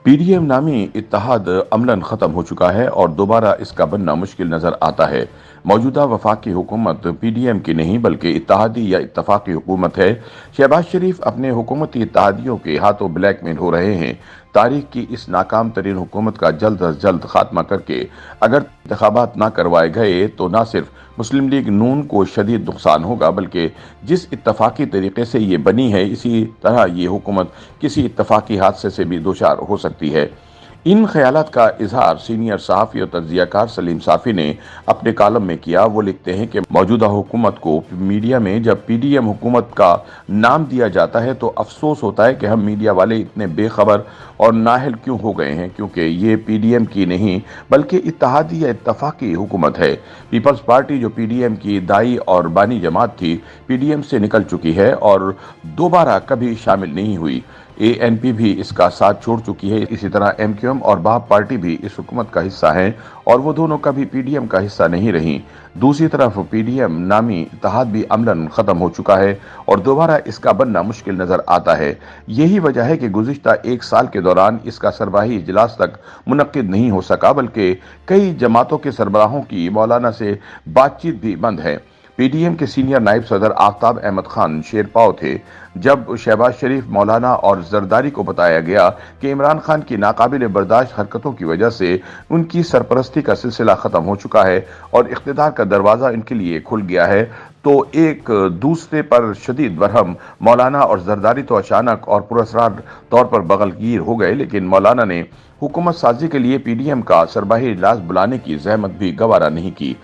P D M نامی اتحاد عملاً ختم ہو چکا ہے اور دوبارہ اس کا بننا مشکل نظر آتا ہے۔ موجودہ وفاقی حکومت پی ڈی ایم کی نہیں بلکہ اتحادی یا اتفاقی حکومت ہے۔ شہباز شریف اپنے حکومتی اتحادیوں کے ہاتھوں بلیک میل ہو رہے ہیں۔ تاریخ کی اس ناکام ترین حکومت کا جلد از جلد خاتمہ کر کے اگر انتخابات نہ کروائے گئے تو نہ صرف مسلم لیگ نون کو شدید نقصان ہوگا بلکہ جس اتفاقی طریقے سے یہ بنی ہے اسی طرح یہ حکومت کسی اتفاقی حادثے سے بھی دوچار ہو سکتی ہے۔ ان خیالات کا اظہار سینئر صحافی اور تجزیہ کار سلیم صافی نے اپنے کالم میں کیا۔ وہ لکھتے ہیں کہ موجودہ حکومت کو میڈیا میں جب پی ڈی ایم حکومت کا نام دیا جاتا ہے تو افسوس ہوتا ہے کہ ہم میڈیا والے اتنے بے خبر اور نااہل کیوں ہو گئے ہیں، کیونکہ یہ پی ڈی ایم کی نہیں بلکہ اتحادی یا اتفاقی حکومت ہے۔ پیپلز پارٹی جو پی ڈی ایم کی دائی اور بانی جماعت تھی، پی ڈی ایم سے نکل چکی ہے اور دوبارہ کبھی شامل نہیں ہوئی۔ اے این پی بھی اس کا ساتھ چھوڑ چکی ہے۔ اسی طرح ایم کیو ایم اور بہپ پارٹی بھی اس حکومت کا حصہ ہیں اور وہ دونوں کبھی پی ڈی ایم کا حصہ نہیں رہیں۔ دوسری طرف پی ڈی ایم نامی اتحاد بھی عملاً ختم ہو چکا ہے اور دوبارہ اس کا بننا مشکل نظر آتا ہے۔ یہی وجہ ہے کہ گزشتہ ایک سال کے دوران اس کا سربراہی اجلاس تک منعقد نہیں ہو سکا بلکہ کئی جماعتوں کے سربراہوں کی مولانا سے بات چیت بھی بند ہے۔ پی ڈی ایم کے سینئر نائب صدر آفتاب احمد خان شیرپاؤ تھے جب شہباز شریف، مولانا اور زرداری کو بتایا گیا کہ عمران خان کی ناقابل برداشت حرکتوں کی وجہ سے ان کی سرپرستی کا سلسلہ ختم ہو چکا ہے اور اقتدار کا دروازہ ان کے لیے کھل گیا ہے، تو ایک دوسرے پر شدید برہم مولانا اور زرداری تو اچانک اور پراسرار طور پر بغل گیر ہو گئے، لیکن مولانا نے حکومت سازی کے لیے پی ڈی ایم کا سربراہی اجلاس بلانے کی زحمت بھی گوارا نہیں کی۔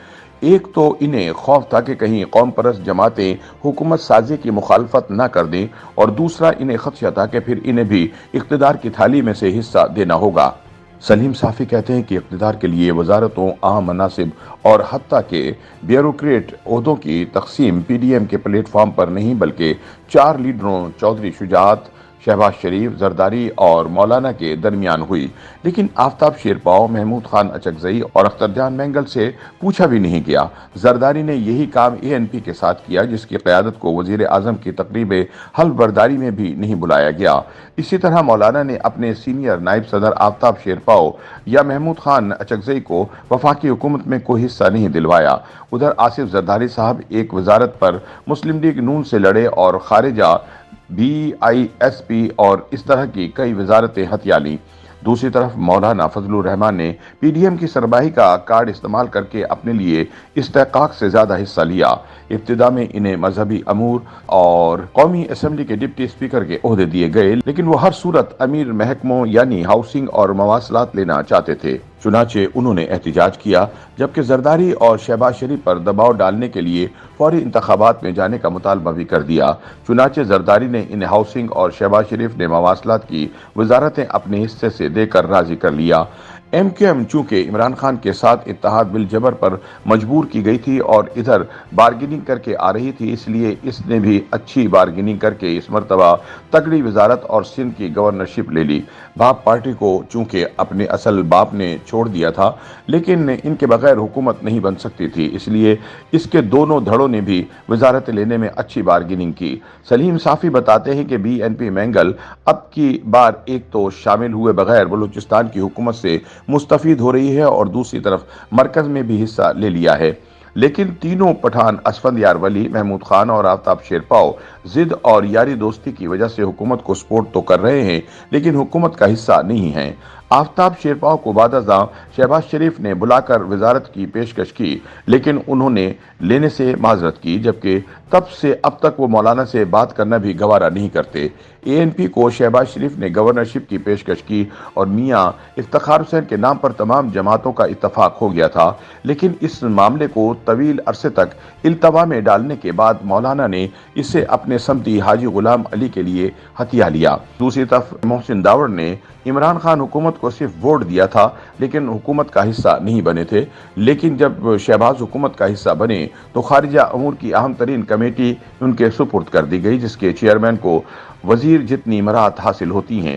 ایک تو انہیں خوف تھا کہ کہیں قوم پرست جماعتیں حکومت سازی کی مخالفت نہ کر دیں اور دوسرا انہیں خدشہ تھا کہ پھر انہیں بھی اقتدار کی تھالی میں سے حصہ دینا ہوگا۔ سلیم صافی کہتے ہیں کہ اقتدار کے لیے وزارتوں، عام مناصب اور حتیٰ کہ بیوروکریٹ عہدوں کی تقسیم پی ڈی ایم کے پلیٹ فارم پر نہیں بلکہ چار لیڈروں چودھری شجاعت، شہباز شریف، زرداری اور مولانا کے درمیان ہوئی، لیکن آفتاب شیرپاؤ، محمود خان اچکزئی اور اختر جان مینگل سے پوچھا بھی نہیں گیا۔ زرداری نے یہی کام اے این پی کے ساتھ کیا جس کی قیادت کو وزیر اعظم کی تقریب حلف برداری میں بھی نہیں بلایا گیا۔ اسی طرح مولانا نے اپنے سینئر نائب صدر آفتاب شیرپاؤ یا محمود خان اچکزئی کو وفاقی حکومت میں کوئی حصہ نہیں دلوایا۔ ادھر آصف زرداری صاحب ایک وزارت پر مسلم لیگ نون سے لڑے اور خارجہ، بی آئی ایس پی اور اس طرح کی کئی وزارتیں ہتھیا لیں۔ دوسری طرف مولانا فضل الرحمان نے پی ڈی ایم کی سربراہی کا کارڈ استعمال کر کے اپنے لیے استحقاق سے زیادہ حصہ لیا۔ ابتدا میں انہیں مذہبی امور اور قومی اسمبلی کے ڈپٹی اسپیکر کے عہدے دیے گئے، لیکن وہ ہر صورت امیر محکموں یعنی ہاؤسنگ اور مواصلات لینا چاہتے تھے۔ چنانچہ انہوں نے احتجاج کیا، جبکہ زرداری اور شہباز شریف پر دباؤ ڈالنے کے لیے فوری انتخابات میں جانے کا مطالبہ بھی کر دیا۔ چنانچہ زرداری نے انہیں ہاؤسنگ اور شہباز شریف نے مواصلات کی وزارتیں اپنے حصے سے دے کر راضی کر لیا۔ ایم کیو ایم چونکہ عمران خان کے ساتھ اتحاد بالجبر پر مجبور کی گئی تھی اور ادھر بارگیننگ کر کے آ رہی تھی، اس لیے اس نے بھی اچھی بارگیننگ کر کے اس مرتبہ تگڑی وزارت اور سندھ کی گورنرشپ لے لی۔ بھاپ پارٹی کو چونکہ اپنے اصل باپ نے چھوڑ دیا تھا لیکن ان کے بغیر حکومت نہیں بن سکتی تھی، اس لیے اس کے دونوں دھڑوں نے بھی وزارت لینے میں اچھی بارگیننگ کی۔ سلیم صافی بتاتے ہیں کہ بی این پی مینگل اب کی بار ایک تو شامل ہوئے بغیر بلوچستان کی حکومت سے مستفید ہو رہی ہے اور دوسری طرف مرکز میں بھی حصہ لے لیا ہے، لیکن تینوں پٹھان اسفندیار ولی، محمود خان اور آفتاب شیرپاؤ ضد اور یاری دوستی کی وجہ سے حکومت کو سپورٹ تو کر رہے ہیں لیکن حکومت کا حصہ نہیں ہیں۔ آفتاب شیرپاؤ کو بعد ازاں شہباز شریف نے بلا کر وزارت کی پیشکش کی لیکن انہوں نے لینے سے معذرت کی، جبکہ تب سے اب تک وہ مولانا سے بات کرنا بھی گوارا نہیں کرتے۔ اے این پی کو شہباز شریف نے گورنرشپ کی پیشکش کی اور میاں افتخار حسین کے نام پر تمام جماعتوں کا اتفاق ہو گیا تھا، لیکن اس معاملے کو طویل عرصے تک التوا میں ڈالنے کے بعد مولانا نے اسے اپنے سمتی حاجی غلام علی کے لیے ہتھیا لیا۔ دوسری طرف محسن داوڑ نے عمران خان حکومت کو صرف ووٹ دیا تھا لیکن حکومت کا حصہ نہیں بنے تھے، لیکن جب شہباز حکومت کا حصہ بنے تو خارجہ امور کی اہم ترین کمیٹی ان کے سپرد کر دی گئی جس کے چیئرمین کو وزیر جتنی مراعات حاصل ہوتی ہیں۔